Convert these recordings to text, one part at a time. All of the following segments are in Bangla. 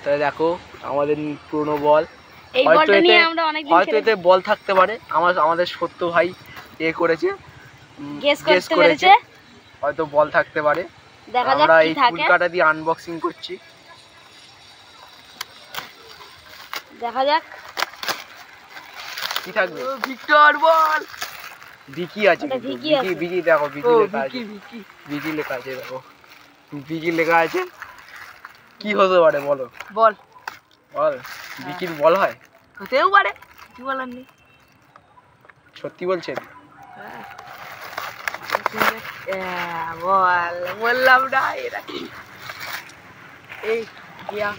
তাহলে দেখো আমাদের পুরনো বল, এই বলটা নিয়ে আমরা অনেকদিন হয়তো এতে বল থাকতে পারে। আমাদের সত্য ভাই করেছে, গেস করতে পেরেছে, হয়তো বল থাকতে পারে। দেখা যাক আমরা কি এই থাকে। ফুলকাটা দিয়ে আনবক্সিং করছি, দেখা যাক কি থাকবে। ভিক্টর বল, ভিকি আছে, ভিকি দেখো, ভিকি লেখা আছে, ভিকি লেখা আছে, দেখো ভিকি লেখা আছে। কি হতে পারে বলো? বল বল, ভিকির বল হয়, হতেও পারে, কিছু বলার নেই। সত্যি বলছেন? বল বললাম না, এরা কি এই গিয়া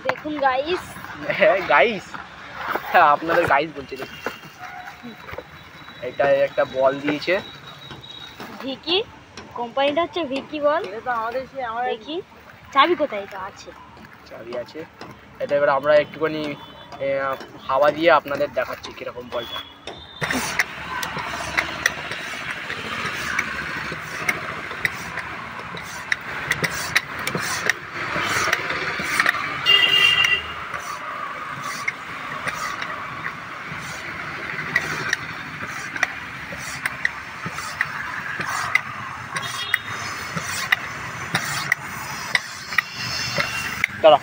দেখুন গাইস, গাইস, আপনাদের গাইস বলছে। এটা একটা বল দিয়েছে, ভিকি, কোম্পানিটা হচ্ছে ভিকি বল। এটা তো আমাদের দেখি চাবি কোথায়? এটা আছে, চাবি আছে। এটা এবার আমরা একটুখানি হাওয়া দিয়ে আপনাদের দেখাচ্ছি কিরকম বলটা। দাঁড়া।